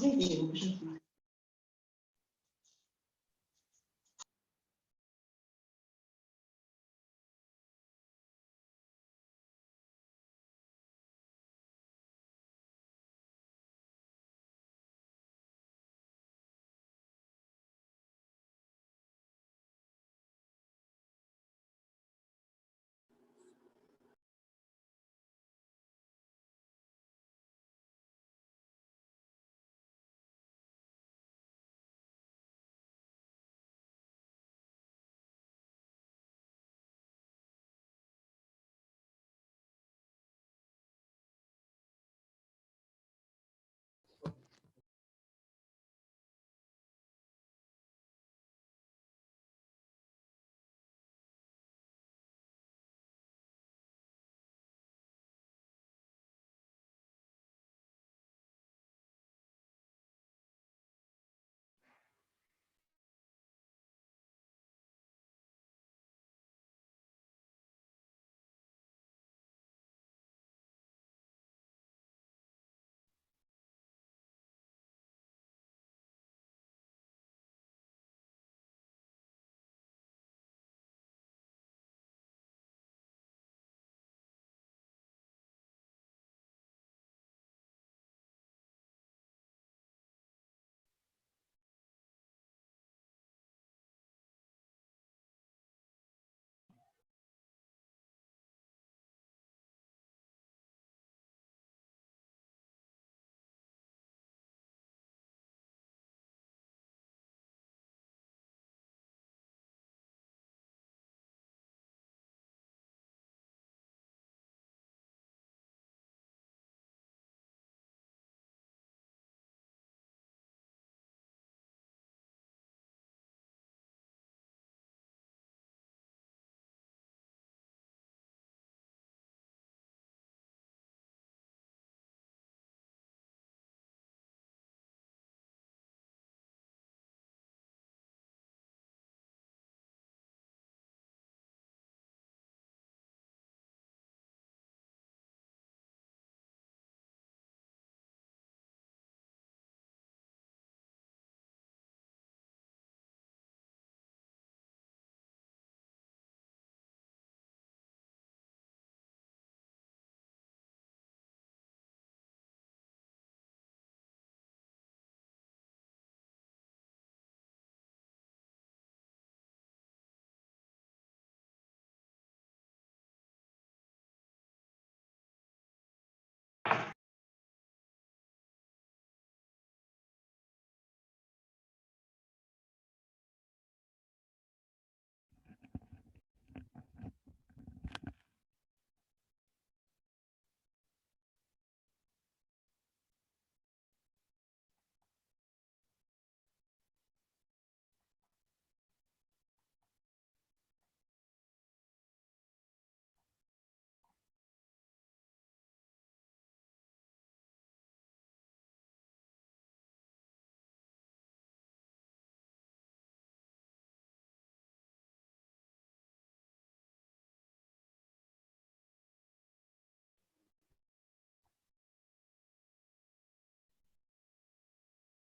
et aux prochaines fois.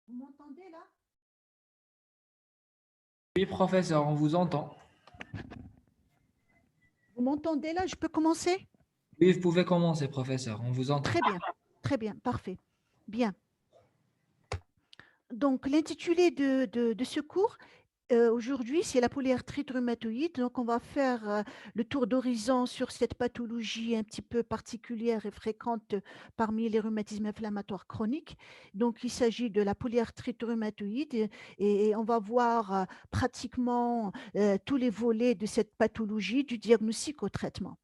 Vous m'entendez là? Oui, professeur, on vous entend. Vous m'entendez là? Je peux commencer? Oui, vous pouvez commencer, professeur, on vous entend. Très bien, parfait. Bien. Donc, l'intitulé de ce cours, aujourd'hui, c'est la polyarthrite rhumatoïde. Donc, on va faire le tour d'horizon sur cette pathologie un petit peu particulière et fréquente parmi les rhumatismes inflammatoires chroniques. Donc, il s'agit de la polyarthrite rhumatoïde et on va voir pratiquement tous les volets de cette pathologie, du diagnostic au traitement.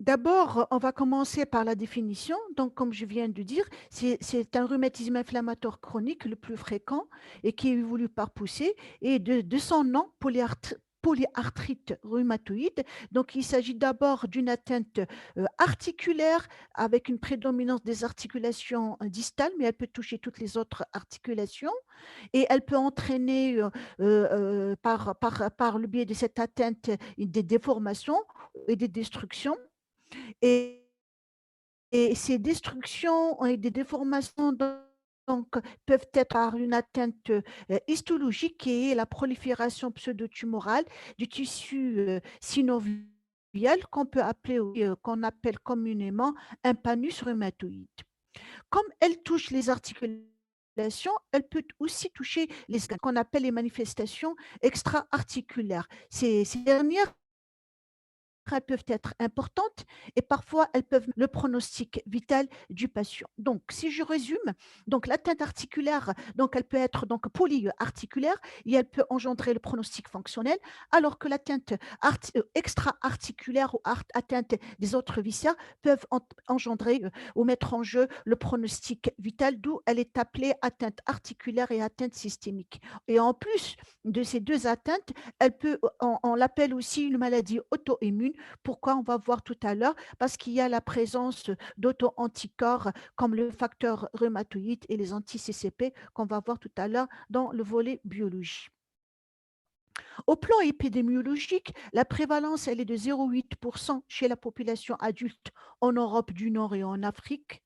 D'abord, on va commencer par la définition. Donc, comme je viens de dire, c'est un rhumatisme inflammatoire chronique le plus fréquent et qui évolue par poussée. Et de son nom, polyarthrite rhumatoïde. Donc, il s'agit d'abord d'une atteinte articulaire avec une prédominance des articulations distales, mais elle peut toucher toutes les autres articulations. Et elle peut entraîner, par le biais de cette atteinte, des déformations et des destructions. Et et ces destructions et des déformations donc, peuvent être par une atteinte histologique qui est la prolifération pseudotumorale du tissu synovial qu'on peut appeler, qu'on appelle communément un panus rhumatoïde. Comme elle touche les articulations, elle peut aussi toucher les qu'on appelle les manifestations extra-articulaires. Ces dernières elles peuvent être importantes et parfois elles peuvent le pronostic vital du patient. Donc, si je résume, donc l'atteinte articulaire, donc elle peut être donc polyarticulaire et elle peut engendrer le pronostic fonctionnel, alors que l'atteinte extra-articulaire ou atteinte des autres viscères peuvent engendrer ou mettre en jeu le pronostic vital, d'où elle est appelée atteinte articulaire et atteinte systémique. Et en plus de ces deux atteintes, elle peut, on l'appelle aussi une maladie auto-immune. Pourquoi? On va voir tout à l'heure, parce qu'il y a la présence d'auto-anticorps comme le facteur rhumatoïde et les anti-CCP qu'on va voir tout à l'heure dans le volet biologie. Au plan épidémiologique, la prévalence elle est de 0,8% chez la population adulte en Europe du Nord et en Afrique.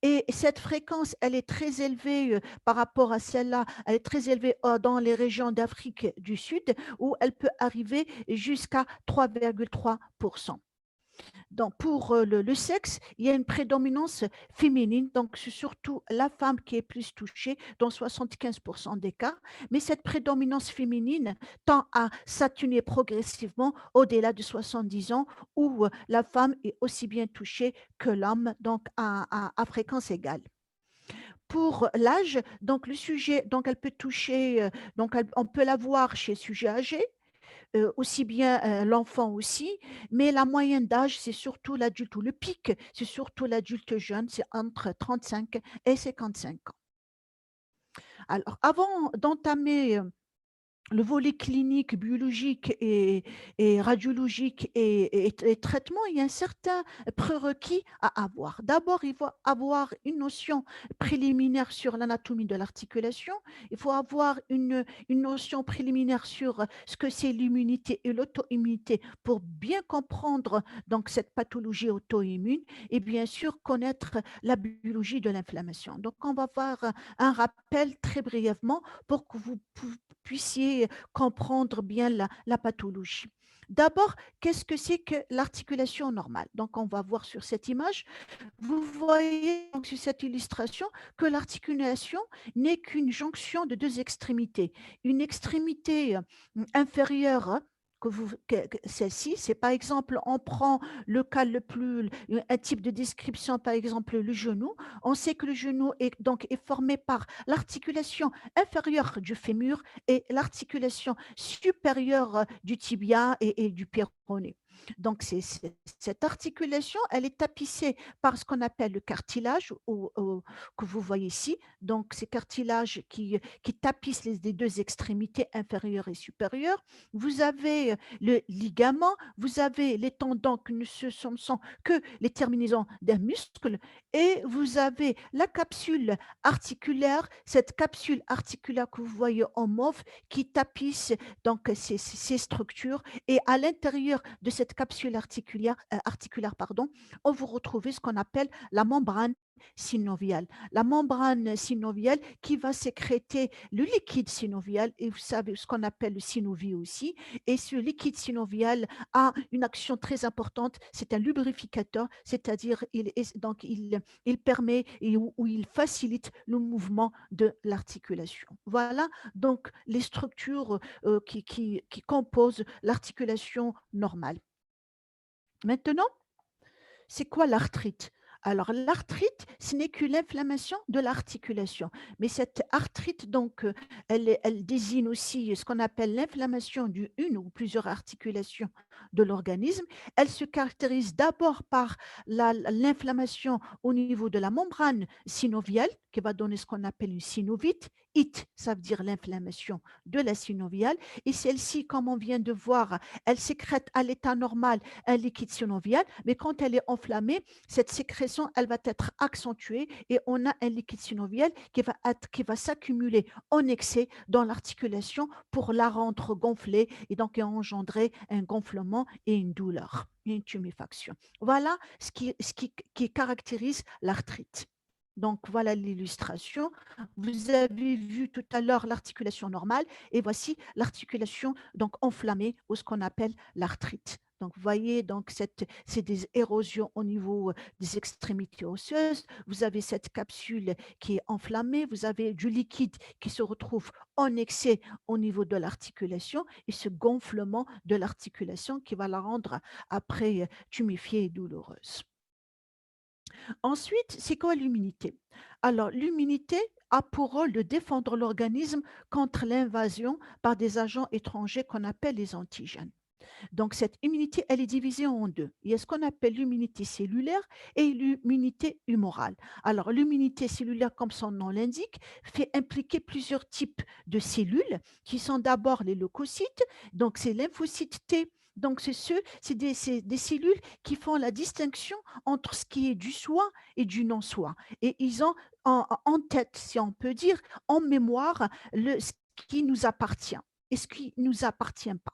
Et cette fréquence, elle est très élevée par rapport à celle-là, elle est très élevée dans les régions d'Afrique du Sud, où elle peut arriver jusqu'à 3,3%. Donc, pour le sexe, il y a une prédominance féminine, donc c'est surtout la femme qui est plus touchée dans 75% des cas, mais cette prédominance féminine tend à s'atténuer progressivement au-delà de 70 ans, où la femme est aussi bien touchée que l'homme, donc à fréquence égale. Pour l'âge, donc le sujet, donc elle peut toucher, donc on peut la voir chez sujet âgé, aussi bien l'enfant aussi, mais la moyenne d'âge, c'est surtout l'adulte, ou le pic, c'est surtout l'adulte jeune, c'est entre 35 et 55 ans. Alors, avant d'entamer le volet clinique, biologique et radiologique et traitement, il y a un certain prérequis à avoir. D'abord, il faut avoir une notion préliminaire sur l'anatomie de l'articulation. Il faut avoir une notion préliminaire sur ce que c'est l'immunité et l'auto-immunité pour bien comprendre donc cette pathologie auto-immune et bien sûr connaître la biologie de l'inflammation. Donc, on va faire un rappel très brièvement pour que vous puissiez comprendre bien la pathologie. D'abord, qu'est-ce que c'est que l'articulation normale? Donc, on va voir sur cette image. Vous voyez donc, sur cette illustration que l'articulation n'est qu'une jonction de deux extrémités. Une extrémité inférieure celle-ci, c'est par exemple, on prend le cas un type de description, par exemple le genou. On sait que le genou est formé par l'articulation inférieure du fémur et l'articulation supérieure du tibia et du péroné. Donc, cette articulation, elle est tapissée par ce qu'on appelle le cartilage que vous voyez ici. Donc, ces cartilages qui tapissent les deux extrémités inférieures et supérieures. Vous avez le ligament, vous avez les tendons qui ne sont que les terminaisons d'un muscle et vous avez la capsule articulaire, cette capsule articulaire que vous voyez en mauve qui tapisse donc ces structures et à l'intérieur de cette capsule articulaire pardon, on vous retrouve ce qu'on appelle la membrane synoviale. La membrane synoviale qui va sécréter le liquide synovial et vous savez ce qu'on appelle le synovie aussi. Et ce liquide synovial a une action très importante, c'est un lubrificateur, c'est-à-dire il permet ou il facilite le mouvement de l'articulation. Voilà donc les structures qui composent l'articulation normale. Maintenant, c'est quoi l'arthrite? Alors, l'arthrite, ce n'est que l'inflammation de l'articulation. Mais cette arthrite, donc, elle désigne aussi ce qu'on appelle l'inflammation d'une ou plusieurs articulations de l'organisme. Elle se caractérise d'abord par l'inflammation au niveau de la membrane synoviale, qui va donner ce qu'on appelle une synovite, It, ça veut dire l'inflammation de la synoviale. Et celle-ci, comme on vient de voir, elle sécrète à l'état normal un liquide synovial, mais quand elle est enflammée, cette sécrétion, elle va être accentuée et on a un liquide synovial qui va s'accumuler en excès dans l'articulation pour la rendre gonflée et donc engendrer un gonflement et une douleur, une tuméfaction. Voilà qui caractérise l'arthrite. Donc voilà l'illustration. Vous avez vu tout à l'heure l'articulation normale et voici l'articulation donc enflammée ou ce qu'on appelle l'arthrite. Donc, vous voyez, donc c'est des érosions au niveau des extrémités osseuses. Vous avez cette capsule qui est enflammée. Vous avez du liquide qui se retrouve en excès au niveau de l'articulation et ce gonflement de l'articulation qui va la rendre après tuméfiée et douloureuse. Ensuite, c'est quoi l'immunité? Alors, l'immunité a pour rôle de défendre l'organisme contre l'invasion par des agents étrangers qu'on appelle les antigènes. Donc, cette immunité, elle est divisée en deux. Il y a ce qu'on appelle l'immunité cellulaire et l'immunité humorale. Alors, l'immunité cellulaire, comme son nom l'indique, fait impliquer plusieurs types de cellules qui sont d'abord les leucocytes, donc c'est lymphocytes T. Donc, c'est des cellules qui font la distinction entre ce qui est du soi et du non-soi. Et ils ont en tête, si on peut dire, en mémoire, ce qui nous appartient et ce qui ne nous appartient pas.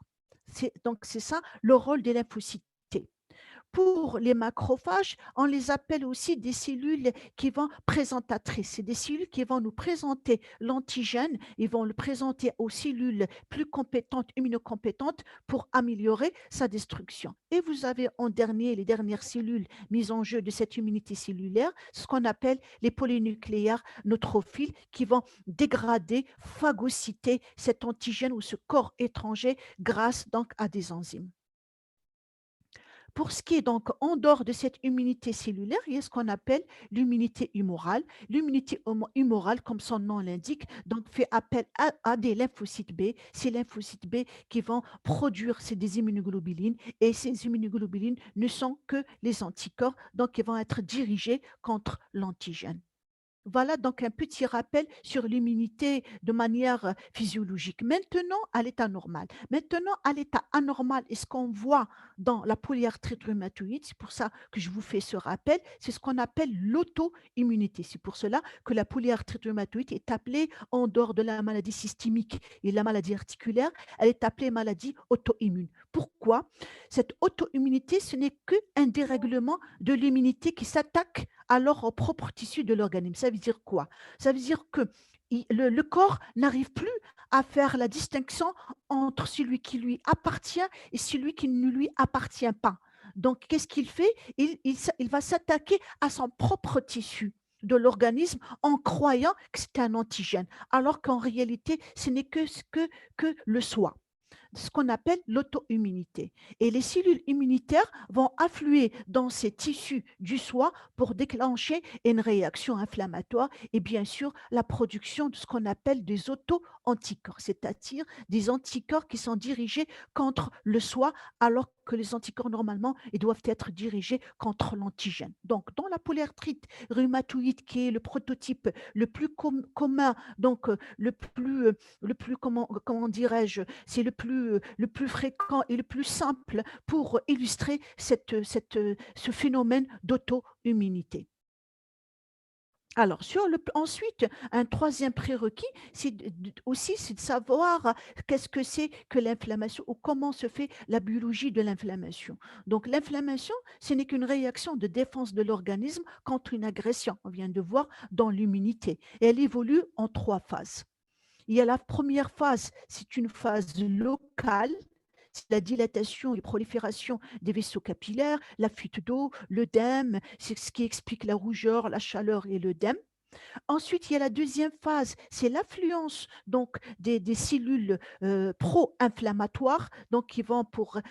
Donc, c'est ça le rôle des lymphocytes T. Pour les macrophages, on les appelle aussi des cellules qui vont présentatrices. C'est des cellules qui vont nous présenter l'antigène, ils vont le présenter aux cellules plus compétentes, immunocompétentes, pour améliorer sa destruction. Et vous avez en dernier les dernières cellules mises en jeu de cette immunité cellulaire, ce qu'on appelle les polynucléaires neutrophiles, qui vont dégrader, phagocyter cet antigène ou ce corps étranger grâce donc à des enzymes. Pour ce qui est donc en dehors de cette immunité cellulaire, il y a ce qu'on appelle l'immunité humorale. L'immunité humorale, comme son nom l'indique, donc fait appel à des lymphocytes B. Ces lymphocytes B qui vont produire des immunoglobulines et ces immunoglobulines ne sont que les anticorps, donc ils vont être dirigés contre l'antigène. Voilà donc un petit rappel sur l'immunité de manière physiologique. Maintenant, à l'état normal. Maintenant, à l'état anormal, et ce qu'on voit dans la polyarthrite rhumatoïde, c'est pour ça que je vous fais ce rappel, c'est ce qu'on appelle l'auto-immunité. C'est pour cela que la polyarthrite rhumatoïde est appelée, en dehors de la maladie systémique et la maladie articulaire, elle est appelée maladie auto-immune. Pourquoi? Cette auto-immunité, ce n'est qu'un dérèglement de l'immunité qui s'attaque alors au propre tissu de l'organisme. Ça veut dire quoi? Ça veut dire que le corps n'arrive plus à faire la distinction entre celui qui lui appartient et celui qui ne lui appartient pas. Donc, qu'est-ce qu'il fait? Il va s'attaquer à son propre tissu de l'organisme en croyant que c'est un antigène, alors qu'en réalité, ce n'est que le soi, ce qu'on appelle l'auto-immunité. Et les cellules immunitaires vont affluer dans ces tissus du soi pour déclencher une réaction inflammatoire et bien sûr la production de ce qu'on appelle des auto-anticorps, c'est-à-dire des anticorps qui sont dirigés contre le soi alors que les anticorps normalement ils doivent être dirigés contre l'antigène. Donc dans la polyarthrite rhumatoïde qui est le prototype le plus commun, donc le plus comment dirais-je, c'est le plus fréquent et le plus simple pour illustrer ce phénomène d'auto-immunité. Alors, ensuite, un troisième prérequis, c'est de savoir qu'est-ce que c'est que l'inflammation ou comment se fait la biologie de l'inflammation. Donc, l'inflammation, ce n'est qu'une réaction de défense de l'organisme contre une agression, on vient de voir dans l'immunité. Et elle évolue en trois phases. Il y a la première phase, c'est une phase locale, c'est la dilatation et prolifération des vaisseaux capillaires, la fuite d'eau, l'œdème, c'est ce qui explique la rougeur, la chaleur et l'œdème. Ensuite, il y a la deuxième phase, c'est l'affluence donc des cellules pro-inflammatoires, donc qui vont pour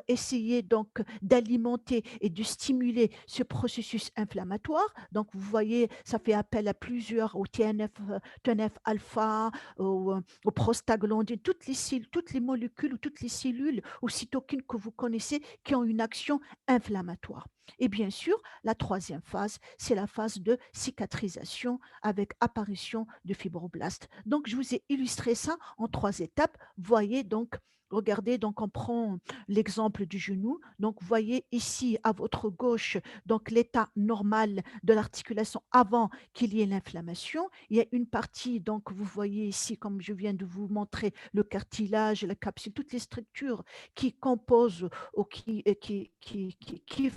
essayer donc d'alimenter et de stimuler ce processus inflammatoire. Donc, vous voyez, ça fait appel à plusieurs, au TNF-alpha, au prostaglandine, toutes les molécules ou toutes les cellules ou cytokines que vous connaissez qui ont une action inflammatoire. Et bien sûr, la troisième phase, c'est la phase de cicatrisation avec apparition de fibroblastes. Donc, je vous ai illustré ça en 3 étapes. Voyez donc, regardez, donc on prend l'exemple du genou. Donc, voyez ici à votre gauche, donc l'état normal de l'articulation avant qu'il y ait l'inflammation. Il y a une partie, donc vous voyez ici, comme je viens de vous montrer, le cartilage, la capsule, toutes les structures qui composent ou qui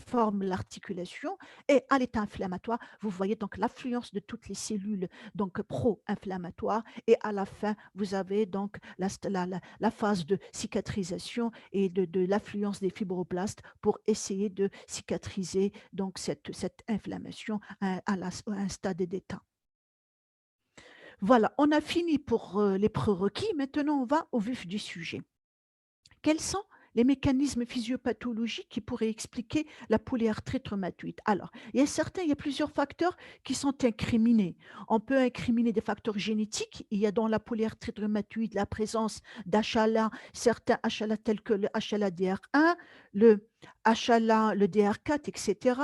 forment l'articulation. Et à l'état inflammatoire, vous voyez donc l'affluence de toutes les cellules donc pro-inflammatoires. Et à la fin, vous avez donc la phase de cicatrisation et de l'affluence des fibroblastes pour essayer de cicatriser donc cette inflammation à un stade d'état. Voilà, on a fini pour les prérequis. Maintenant, on va au vif du sujet. Quels sont les mécanismes physiopathologiques qui pourraient expliquer la polyarthrite rhumatoïde? Alors, il y a plusieurs facteurs qui sont incriminés. On peut incriminer des facteurs génétiques. Il y a dans la polyarthrite rhumatoïde la présence d'HLA, certains HLA tels que le HLA-DR1, le HLA, le DR4, etc.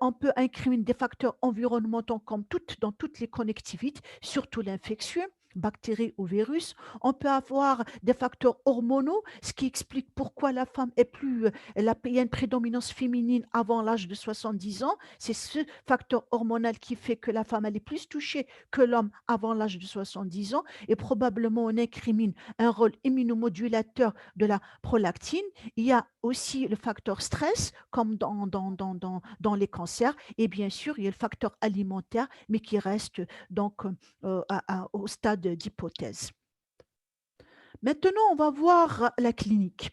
On peut incriminer des facteurs environnementaux comme dans toutes les connectivités, surtout l'infectieux, bactéries ou virus. On peut avoir des facteurs hormonaux, ce qui explique pourquoi la femme est plus, il y a une prédominance féminine avant l'âge de 70 ans. C'est ce facteur hormonal qui fait que la femme elle est plus touchée que l'homme avant l'âge de 70 ans. Et probablement on incrimine un rôle immunomodulateur de la prolactine. Il y a aussi le facteur stress, comme dans les cancers. Et bien sûr, il y a le facteur alimentaire, mais qui reste donc au stade d'hypothèse. Maintenant, on va voir la clinique.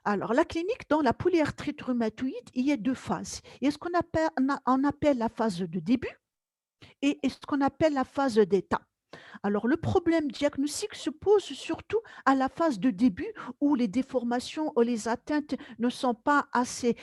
Alors, la clinique, dans la polyarthrite rhumatoïde, il y a 2 phases. Il y a ce on appelle la phase de début et ce qu'on appelle la phase d'état. Alors, le problème diagnostique se pose surtout à la phase de début où les déformations ou les atteintes ne sont pas assez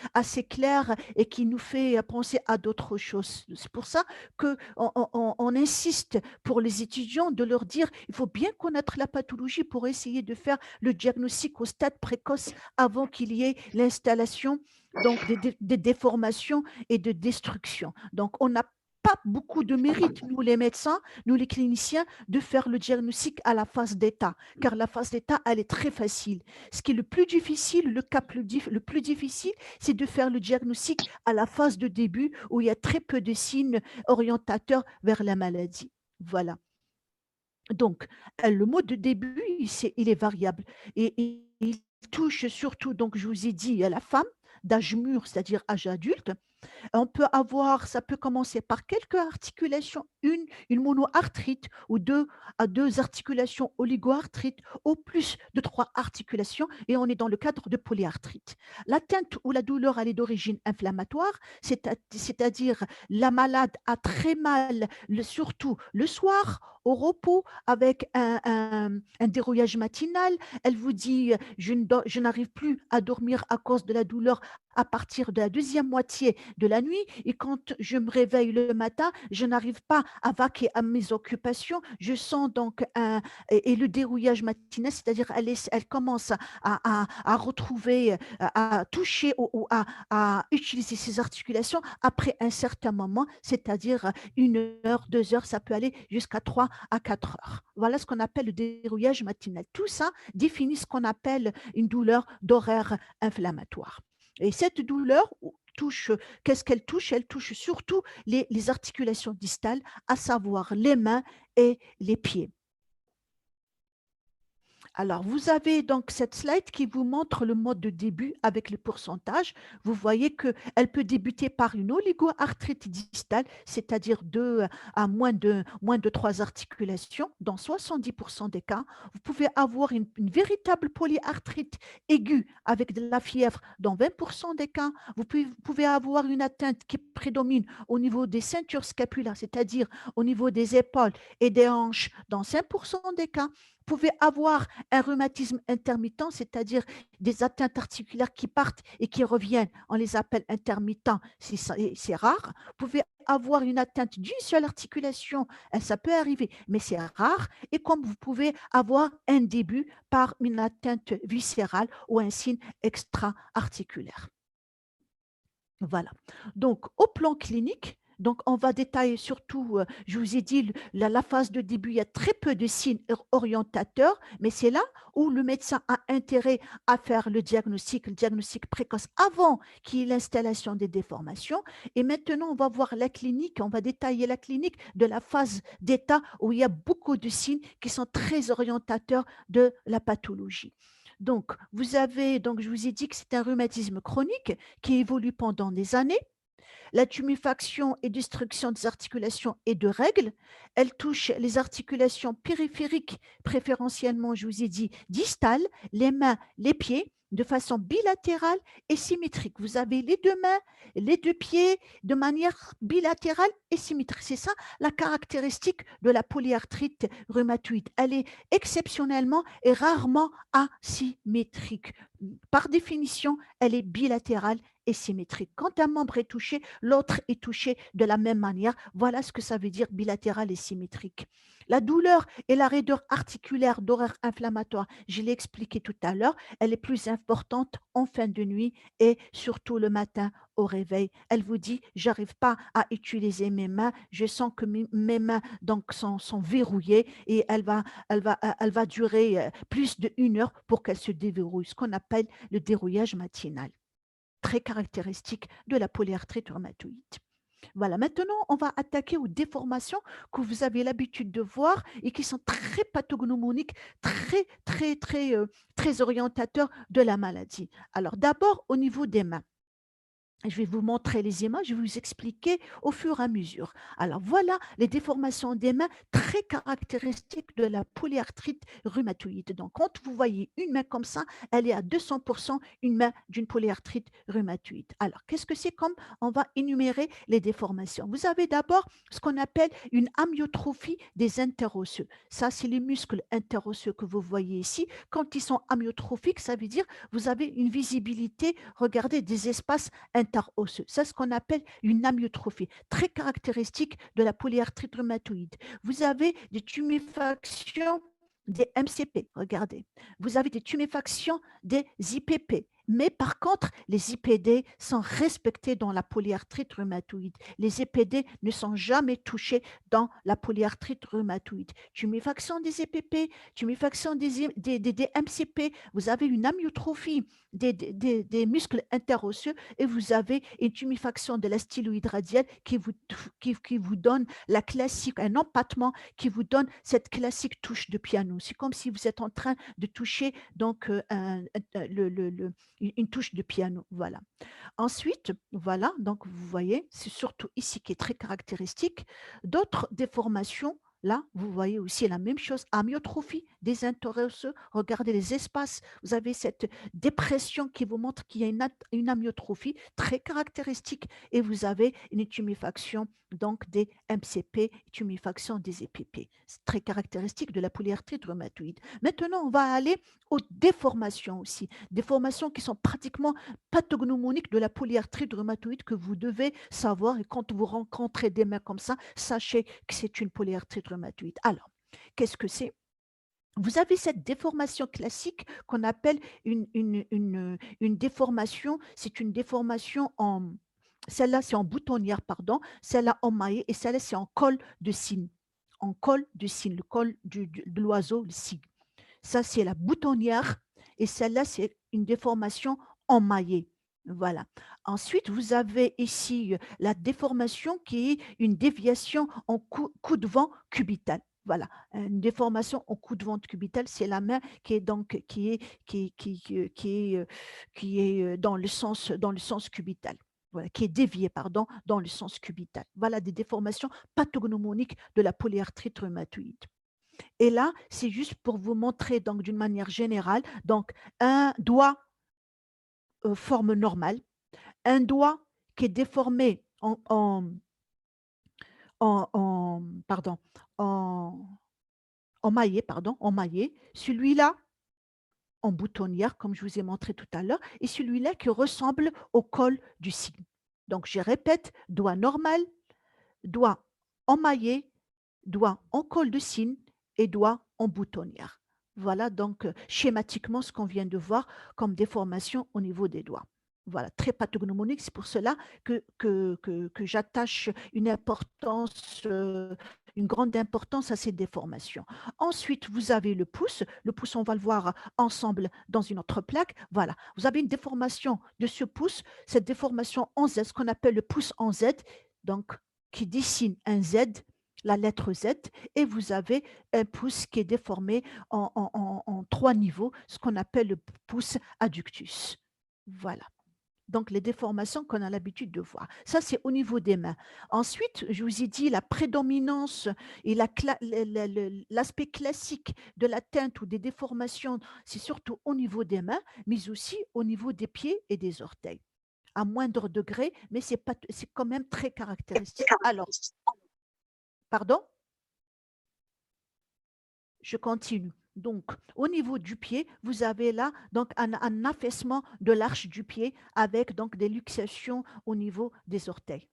claires et qui nous fait penser à d'autres choses. C'est pour ça qu'on insiste pour les étudiants de leur dire il faut bien connaître la pathologie pour essayer de faire le diagnostic au stade précoce avant qu'il y ait l'installation donc des déformations et de destruction. Donc, on n'a pas beaucoup de mérite, nous les médecins, nous les cliniciens, de faire le diagnostic à la phase d'état, car la phase d'état, elle est très facile. Ce qui est le plus difficile, le plus difficile, c'est de faire le diagnostic à la phase de début où il y a très peu de signes orientateurs vers la maladie. Voilà. Donc, le mot de début, il est variable et il touche surtout, donc je vous ai dit, à la femme d'âge mûr, c'est-à-dire âge adulte. Ça peut commencer par quelques articulations, une monoarthrite ou deux articulations oligoarthrites ou plus de 3 articulations et on est dans le cadre de polyarthrite. L'atteinte ou la douleur, elle est d'origine inflammatoire, c'est-à-dire la malade a très mal, surtout le soir, au repos, avec un dérouillage matinal. Elle vous dit, je n'arrive plus à dormir à cause de la douleur à partir de la deuxième moitié de la nuit et quand je me réveille le matin, je n'arrive pas à vaquer à mes occupations. Je sens donc et le dérouillage matinal, c'est-à-dire elle commence à retrouver, à toucher ou à utiliser ses articulations après un certain moment, c'est-à-dire 1 heure, 2 heures, ça peut aller jusqu'à 3 à 4 heures. Voilà ce qu'on appelle le dérouillage matinal. Tout ça définit ce qu'on appelle une douleur d'horaire inflammatoire. Et cette douleur qu'est-ce qu'elle touche? Elle touche surtout les articulations distales, à savoir les mains et les pieds. Alors, vous avez donc cette slide qui vous montre le mode de début avec les pourcentages. Vous voyez qu'elle peut débuter par une oligoarthrite distale, c'est-à-dire moins de 3 articulations, dans 70% des cas. Vous pouvez avoir une véritable polyarthrite aiguë avec de la fièvre dans 20% des cas. Vous pouvez avoir une atteinte qui prédomine au niveau des ceintures scapulaires, c'est-à-dire au niveau des épaules et des hanches dans 5% des cas. Vous pouvez avoir un rhumatisme intermittent, c'est-à-dire des atteintes articulaires qui partent et qui reviennent. On les appelle intermittents, c'est rare. Vous pouvez avoir une atteinte d'une seule articulation, ça peut arriver, mais c'est rare. Et comme vous pouvez avoir un début par une atteinte viscérale ou un signe extra-articulaire. Voilà. Donc, au plan clinique, Donc, on va détailler surtout, je vous ai dit, la phase de début, il y a très peu de signes orientateurs, mais c'est là où le médecin a intérêt à faire le diagnostic précoce avant qu'il y ait l'installation des déformations. Et maintenant, on va voir la clinique, on va détailler la clinique de la phase d'état où il y a beaucoup de signes qui sont très orientateurs de la pathologie. Donc, je vous ai dit que c'est un rhumatisme chronique qui évolue pendant des années. La tuméfaction et destruction des articulations et de règles. Elle touche les articulations périphériques, préférentiellement, je vous ai dit, distales, les mains, les pieds, de façon bilatérale et symétrique. Vous avez les deux mains, les deux pieds de manière bilatérale et symétrique. C'est ça la caractéristique de la polyarthrite rhumatoïde. Elle est exceptionnellement et rarement asymétrique. Par définition, elle est bilatérale et symétrique. Quand un membre est touché, l'autre est touché de la même manière. Voilà ce que ça veut dire bilatéral et symétrique. La douleur et la raideur articulaire d'horaire inflammatoire, je l'ai expliqué tout à l'heure, elle est plus importante en fin de nuit et surtout le matin au réveil. Elle vous dit, j'arrive pas à utiliser mes mains, je sens que mes mains donc sont verrouillées et elle va durer plus d'1 heure pour qu'elle se déverrouille, ce qu'on appelle le dérouillage matinal, très caractéristique de la polyarthrite rhumatoïde. Voilà, maintenant, on va attaquer aux déformations que vous avez l'habitude de voir et qui sont très pathognomoniques, très orientateurs de la maladie. Alors, d'abord, au niveau des mains. Je vais vous montrer les images, je vais vous expliquer au fur et à mesure. Alors voilà les déformations des mains très caractéristiques de la polyarthrite rhumatoïde. Donc quand vous voyez une main comme ça, elle est à 200% une main d'une polyarthrite rhumatoïde. Alors qu'est-ce que c'est comme on va énumérer les déformations? Vous avez d'abord ce qu'on appelle une amyotrophie des interosseux. Ça, c'est les muscles interosseux que vous voyez ici. Quand ils sont amyotrophiques, ça veut dire vous avez une visibilité, regardez, des espaces interosseux. C'est ce qu'on appelle une amyotrophie, très caractéristique de la polyarthrite rhumatoïde. Vous avez des tuméfactions des MCP, regardez. Vous avez des tuméfactions des IPP. Mais par contre, les IPD sont respectés dans la polyarthrite rhumatoïde. Les IPD ne sont jamais touchés dans la polyarthrite rhumatoïde. Tuméfaction des EPP, tuméfaction des MCP, vous avez une amyotrophie des muscles interosseux et vous avez une tuméfaction de la styloïde radiale qui vous donne la classique, un empattement qui vous donne cette classique touche de piano. C'est comme si vous êtes en train de toucher donc une touche de piano. Voilà. Ensuite, voilà, donc vous voyez, c'est surtout ici qui est très caractéristique. D'autres déformations, là, vous voyez aussi la même chose, amyotrophie des interosseux. Regardez les espaces, vous avez cette dépression qui vous montre qu'il y a une amyotrophie très caractéristique et vous avez une tuméfaction donc des MCP, tuméfaction des EPP. C'est très caractéristique de la polyarthrite rhumatoïde. Maintenant, on va aller aux déformations aussi, déformations qui sont pratiquement pathognomoniques de la polyarthrite rhumatoïde que vous devez savoir. Et quand vous rencontrez des mains comme ça, sachez que c'est une polyarthrite rhumatoïde. Alors, qu'est-ce que c'est? Vous avez cette déformation classique qu'on appelle une déformation. C'est une déformation en... Celle-là, c'est en boutonnière, pardon. Celle-là, en maillet. Et celle-là, c'est en col de cygne. En col de cygne, le col de l'oiseau, le cygne. Ça, c'est la boutonnière. Et celle-là, c'est une déformation emmaillée. Voilà. Ensuite, vous avez ici la déformation qui est une déviation en coup de vent cubital. Voilà, une déformation en coup de vent cubital, c'est la main qui est donc qui est dans le sens cubital. Voilà, qui est déviée, pardon, dans le sens cubital. Voilà des déformations pathognomoniques de la polyarthrite rhumatoïde. Et là, c'est juste pour vous montrer donc d'une manière générale, donc un doigt forme normale, un doigt qui est déformé pardon, en, emmaillé, celui-là en boutonnière, comme je vous ai montré tout à l'heure, et celui-là qui ressemble au col du cygne. Donc, je répète, doigt normal, doigt emmaillé, doigt en col de cygne et doigt en boutonnière. Voilà donc schématiquement ce qu'on vient de voir comme déformation au niveau des doigts. Voilà, très pathognomonique. C'est pour cela que j'attache une grande importance à ces déformations. Ensuite, vous avez le pouce. Le pouce, on va le voir ensemble dans une autre plaque. Voilà, vous avez une déformation de ce pouce. Cette déformation en Z, ce qu'on appelle le pouce en Z, donc qui dessine un Z, la lettre Z, et vous avez un pouce qui est déformé en 3 niveaux, ce qu'on appelle le pouce adductus. Voilà. Donc, les déformations qu'on a l'habitude de voir. Ça, c'est au niveau des mains. Ensuite, je vous ai dit la prédominance et l'aspect classique de la teinte ou des déformations, c'est surtout au niveau des mains, mais aussi au niveau des pieds et des orteils. À moindre degré, mais c'est quand même très caractéristique. Alors, pardon, je continue. Donc, au niveau du pied, vous avez là donc un affaissement de l'arche du pied avec donc des luxations au niveau des orteils.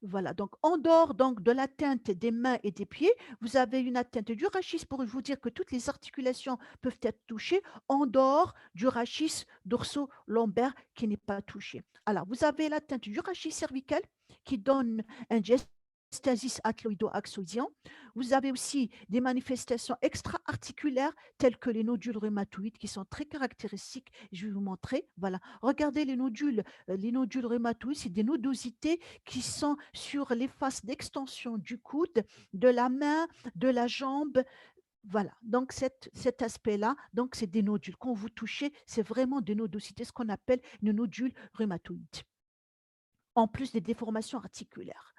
Voilà, donc en dehors donc, de l'atteinte des mains et des pieds, vous avez une atteinte du rachis pour vous dire que toutes les articulations peuvent être touchées en dehors du rachis dorso-lombaire qui n'est pas touché. Alors, vous avez l'atteinte du rachis cervical qui donne un diastasis atloïdo-axoidien. Vous avez aussi des manifestations extra-articulaires telles que les nodules rhumatoïdes qui sont très caractéristiques. Je vais vous montrer. Voilà, regardez les nodules rhumatoïdes, c'est des nodosités qui sont sur les faces d'extension du coude, de la main, de la jambe. Voilà, donc cet aspect-là, donc c'est des nodules. Quand vous touchez, c'est vraiment des nodosités, ce qu'on appelle une nodule rhumatoïde, en plus des déformations articulaires.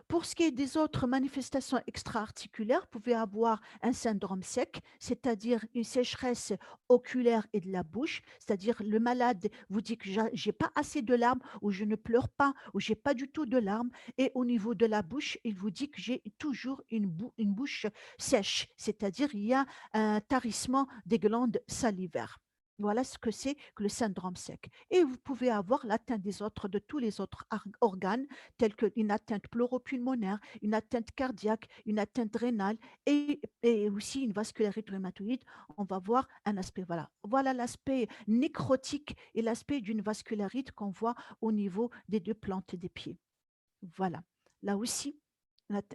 Pour ce qui est des autres manifestations extra-articulaires, vous pouvez avoir un syndrome sec, c'est-à-dire une sécheresse oculaire et de la bouche, c'est-à-dire le malade vous dit que j'ai pas assez de larmes ou je ne pleure pas ou j'ai pas du tout de larmes, et au niveau de la bouche, il vous dit que j'ai toujours une bouche sèche, c'est-à-dire il y a un tarissement des glandes salivaires. Voilà ce que c'est que le syndrome sec. Et vous pouvez avoir l'atteinte de tous les autres organes, tels qu'une atteinte pleuropulmonaire, une atteinte cardiaque, une atteinte rénale et aussi une vascularite rhumatoïde. On va voir un aspect, voilà. Voilà l'aspect nécrotique et l'aspect d'une vascularite qu'on voit au niveau des 2 plantes des pieds. Voilà. Là aussi,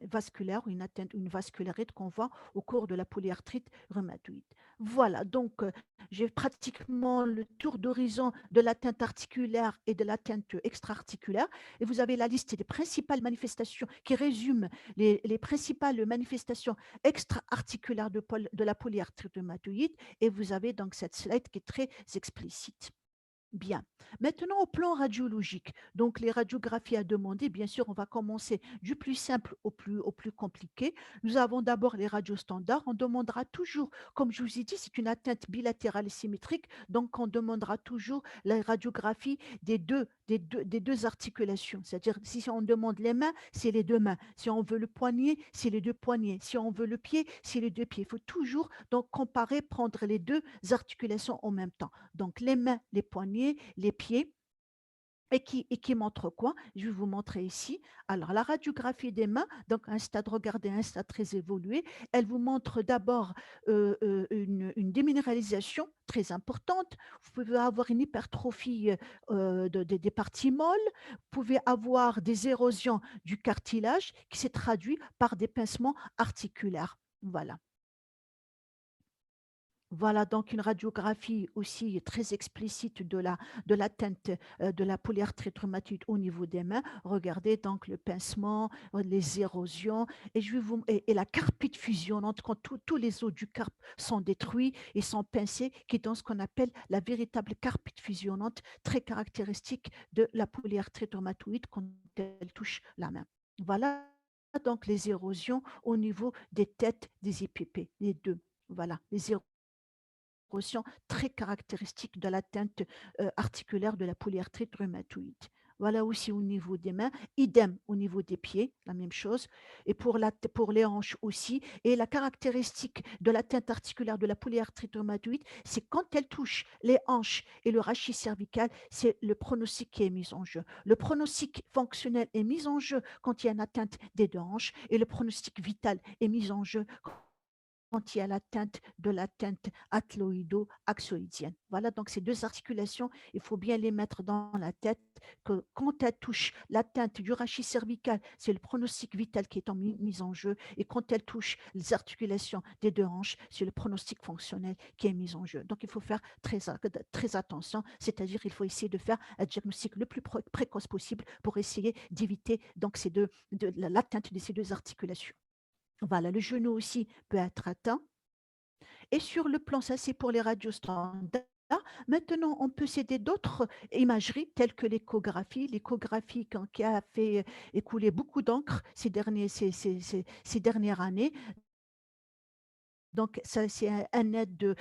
vasculaire ou une vascularite qu'on voit au cours de la polyarthrite rhumatoïde. Voilà, donc j'ai pratiquement le tour d'horizon de l'atteinte articulaire et de l'atteinte extra-articulaire. Et vous avez la liste des principales manifestations qui résument les principales manifestations extra-articulaires de la polyarthrite rhumatoïde. Et vous avez donc cette slide qui est très explicite. Bien. Maintenant, au plan radiologique, donc les radiographies à demander, bien sûr, on va commencer du plus simple au plus compliqué. Nous avons d'abord les radios standards. On demandera toujours, comme je vous ai dit, c'est une atteinte bilatérale symétrique, donc on demandera toujours la radiographie des deux articulations. C'est-à-dire, si on demande les mains, c'est les 2 mains. Si on veut le poignet, c'est les 2 poignets. Si on veut le pied, c'est les 2 pieds. Il faut toujours donc comparer, prendre les 2 articulations en même temps. Donc les mains, les poignets, les pieds, et qui montre quoi? Je vais vous montrer ici. Alors, la radiographie des mains, donc un stade regardé, un stade très évolué, elle vous montre d'abord une déminéralisation très importante. Vous pouvez avoir une hypertrophie des parties molles. Vous pouvez avoir des érosions du cartilage qui s'est traduit par des pincements articulaires. Voilà. Voilà donc une radiographie aussi très explicite de l'atteinte de la polyarthrite rhumatoïde au niveau des mains. Regardez donc le pincement, les érosions et la carpite fusionnante quand tous les os du carpe sont détruits et sont pincés, qui donne ce qu'on appelle la véritable carpite fusionnante, très caractéristique de la polyarthrite rhumatoïde quand elle touche la main. Voilà donc les érosions au niveau des têtes des IPP, les deux. Voilà, les érosion très caractéristique de l'atteinte articulaire de la polyarthrite rhumatoïde. Voilà aussi au niveau des mains, idem au niveau des pieds, la même chose, et pour les hanches aussi. Et la caractéristique de l'atteinte articulaire de la polyarthrite rhumatoïde, c'est quand elle touche les hanches et le rachis cervical, c'est le pronostic qui est mis en jeu. Le pronostic fonctionnel est mis en jeu quand il y a une atteinte des 2 hanches et le pronostic vital est mis en jeu quand il y a l'atteinte de l'atteinte athéloïdo-axoïdienne. Voilà, donc ces deux articulations, il faut bien les mettre dans la tête que quand elles touchent l'atteinte du rachis cervical, c'est le pronostic vital qui est mis en jeu, et quand elles touchent les articulations des deux hanches, c'est le pronostic fonctionnel qui est mis en jeu. Donc il faut faire très attention, c'est-à-dire il faut essayer de faire un diagnostic le plus précoce possible pour essayer d'éviter donc l'atteinte de ces deux articulations. Voilà, le genou aussi peut être atteint. Et sur le plan, ça c'est pour les radios standards. Maintenant, on peut s'aider d'autres imageries telles que l'échographie. L'échographie qui a fait écouler beaucoup d'encre ces dernières années. Donc, ça, c'est aide de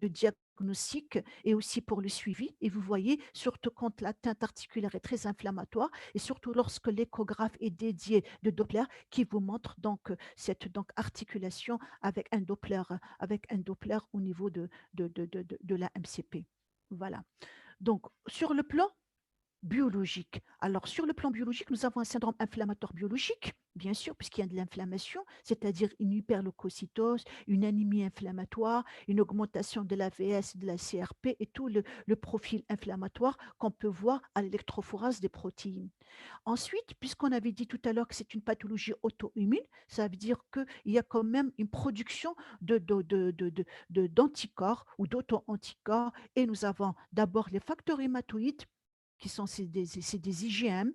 diagnostic et aussi pour le suivi. Et vous voyez, surtout quand l'atteinte articulaire est très inflammatoire et surtout lorsque l'échographe est dédié de Doppler qui vous montre donc cette articulation avec un Doppler au niveau de la MCP. Voilà. Donc, sur le plan biologique. Alors, sur le plan biologique, nous avons un syndrome inflammatoire biologique, bien sûr, puisqu'il y a de l'inflammation, c'est-à-dire une hyperleucocytose, une anémie inflammatoire, une augmentation de l'AVS, de la CRP et tout le profil inflammatoire qu'on peut voir à l'électrophorase des protéines. Ensuite, puisqu'on avait dit tout à l'heure que c'est une pathologie auto-immune, ça veut dire qu'il y a quand même une production d'anticorps ou d'auto-anticorps, et nous avons d'abord les facteurs hématoïdes c'est des IgM,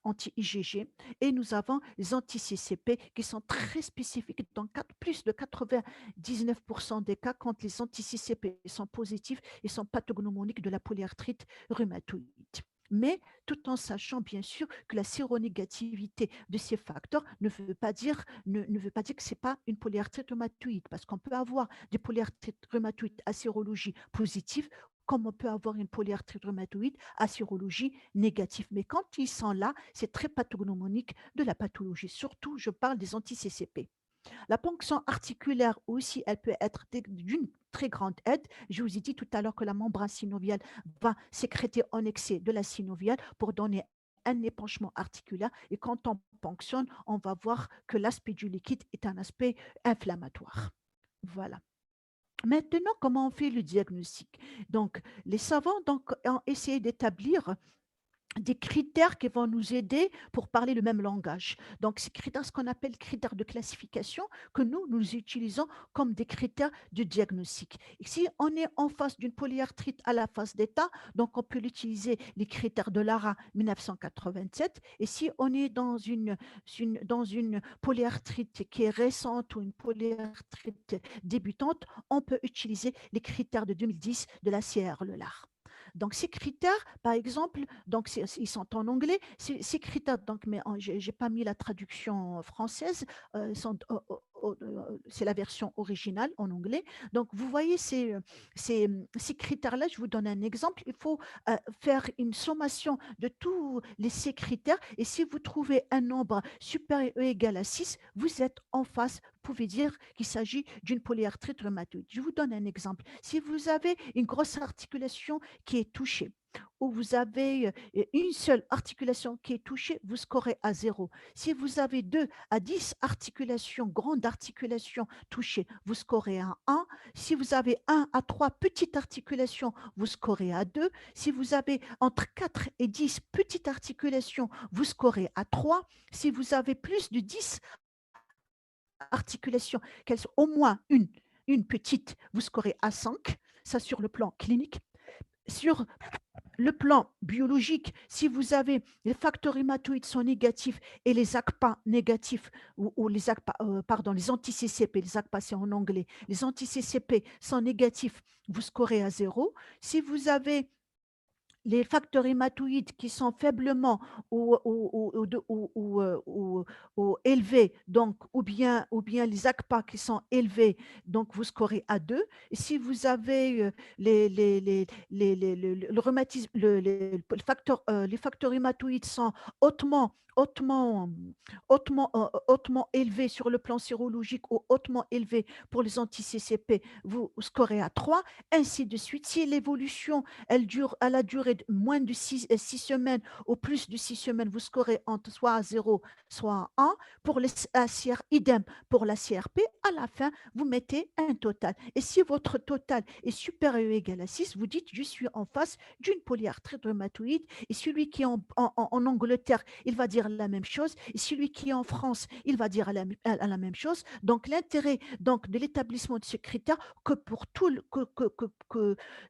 anti-IgG, et nous avons les anti-CCP qui sont très spécifiques dans plus de 99% des cas quand les anti-CCP sont positifs et sont pathognomoniques de la polyarthrite rhumatoïde. Mais tout en sachant bien sûr que la séronégativité de ces facteurs ne veut pas dire que ce n'est pas une polyarthrite rhumatoïde, parce qu'on peut avoir des polyarthrites rhumatoïdes à sérologie positive comme on peut avoir une polyarthrite rhumatoïde à sérologie négative. Mais quand ils sont là, c'est très pathognomonique de la pathologie. Surtout, je parle des anti-CCP. La ponction articulaire aussi, elle peut être d'une très grande aide. Je vous ai dit tout à l'heure que la membrane synoviale va sécréter en excès de la synoviale pour donner un épanchement articulaire. Et quand on ponctionne, on va voir que l'aspect du liquide est un aspect inflammatoire. Voilà. Maintenant, comment on fait le diagnostic? Donc, les savants ont essayé d'établir des critères qui vont nous aider pour parler le même langage. Donc, ces critères, ce qu'on appelle critères de classification, que nous utilisons comme des critères de diagnostic. Et si on est en face d'une polyarthrite à la phase d'état, donc on peut utiliser les critères de Lara 1987. Et si on est dans une polyarthrite qui est récente ou une polyarthrite débutante, on peut utiliser les critères de 2010 de la CR-Lelar. Donc, ces critères, par exemple, donc ils sont en anglais. Ces critères, donc, mais je n'ai pas mis la traduction française, c'est la version originale en anglais. Donc, vous voyez ces critères-là, je vous donne un exemple. Il faut faire une sommation de tous ces critères. Et si vous trouvez un nombre supérieur ou égal à 6, vous êtes en face. Vous pouvez dire qu'il s'agit d'une polyarthrite rhumatoïde. Je vous donne un exemple. Si vous avez une grosse articulation qui est touchée, ou vous avez une seule articulation qui est touchée, vous scorez à 0. Si vous avez 2 à 10 articulations, grandes articulations touchées, vous scorez à 1. Si vous avez 1 à 3 petites articulations, vous scorez à 2. Si vous avez entre 4 et 10 petites articulations, vous scorez à 3. Si vous avez plus de 10 articulations, qu'elles sont au moins une petite, vous scorez à 5. Ça sur le plan clinique. Sur le plan biologique, si vous avez les facteurs hématoïdes sont négatifs et les ACPA négatifs, ou les ACPA, pardon, les anti-CCP, les ACPA c'est en anglais, les anti-CCP sont négatifs, vous scorez à 0. Si vous avez les facteurs hématoïdes qui sont faiblement ou élevés, donc, ou bien les ACPA qui sont élevés, donc vous scorez à 2. Et si vous avez le rhumatisme, les facteurs hématoïdes sont hautement hautement, hautement élevé sur le plan sérologique ou hautement élevé pour les anti-CCP, vous scorez à 3, ainsi de suite. Si l'évolution, elle a duré moins de 6 semaines ou plus de 6 semaines, vous scorez entre soit à 0, soit à 1. Pour la CR, idem pour la CRP, à la fin, vous mettez un total. Et si votre total est supérieur ou égal à 6, vous dites, je suis en face d'une polyarthrite rhumatoïde. Et celui qui est en Angleterre, il va dire la même chose. Et celui qui est en France, il va dire la même chose. Donc, l'intérêt donc, de l'établissement de ce critère, que pour tout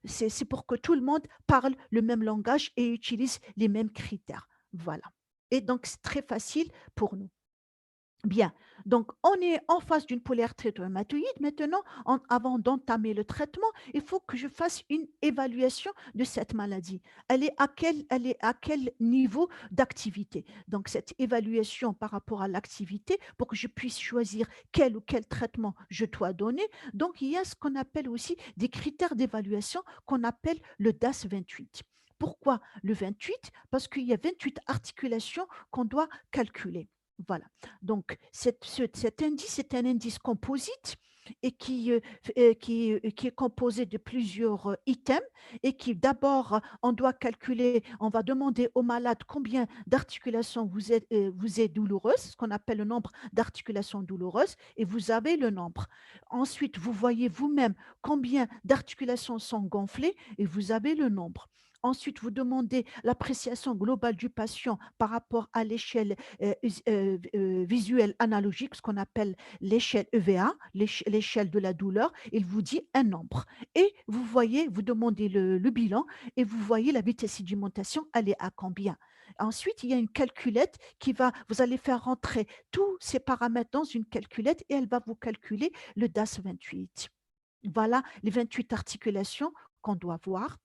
c'est pour que tout le monde parle le même langage et utilise les mêmes critères. Voilà. Et donc, c'est très facile pour nous. Bien, donc on est en face d'une polyarthrite rhumatoïde. Maintenant, avant d'entamer le traitement, il faut que je fasse une évaluation de cette maladie. Elle est à quel niveau d'activité? Donc cette évaluation par rapport à l'activité, pour que je puisse choisir quel ou quel traitement je dois donner. Donc il y a ce qu'on appelle aussi des critères d'évaluation qu'on appelle le DAS 28. Pourquoi le 28? Parce qu'il y a 28 articulations qu'on doit calculer. Voilà. Donc, cet indice est un indice composite et qui est composé de plusieurs items et qui d'abord, on doit calculer, on va demander au malade combien d'articulations vous est douloureuse, ce qu'on appelle le nombre d'articulations douloureuses, et vous avez le nombre. Ensuite, vous voyez vous-même combien d'articulations sont gonflées et vous avez le nombre. Ensuite, vous demandez l'appréciation globale du patient par rapport à l'échelle visuelle analogique, ce qu'on appelle l'échelle EVA, l'échelle de la douleur. Il vous dit un nombre. Et vous voyez, vous demandez le bilan et vous voyez la vitesse de sédimentation, elle est à combien. Ensuite, il y a une calculette vous allez faire rentrer tous ces paramètres dans une calculette et elle va vous calculer le DAS 28. Voilà les 28 articulations qu'on doit voir.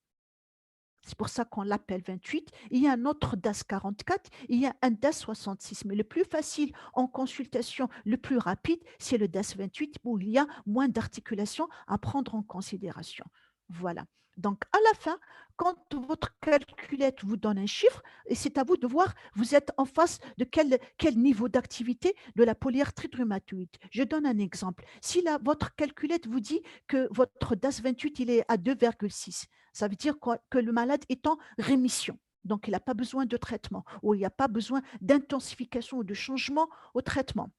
C'est pour ça qu'on l'appelle 28. Il y a un autre DAS 44, il y a un DAS 66. Mais le plus facile en consultation, le plus rapide, c'est le DAS 28 où il y a moins d'articulations à prendre en considération. Voilà. Donc, à la fin, quand votre calculette vous donne un chiffre, et c'est à vous de voir, vous êtes en face de quel niveau d'activité de la polyarthrite rhumatoïde. Je donne un exemple. Si votre calculette vous dit que votre DAS 28 il est à 2,6, ça veut dire que le malade est en rémission. Donc, il n'a pas besoin de traitement ou il n'y a pas besoin d'intensification ou de changement au traitement.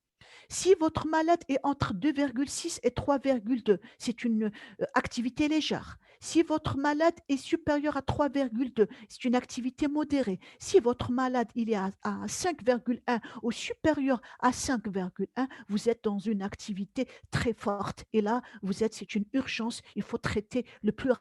Si votre malade est entre 2,6 et 3,2, c'est une activité légère. Si votre malade est supérieur à 3,2, c'est une activité modérée. Si votre malade il est à 5,1 ou supérieur à 5,1, vous êtes dans une activité très forte. Et là, c'est une urgence. Il faut traiter le plus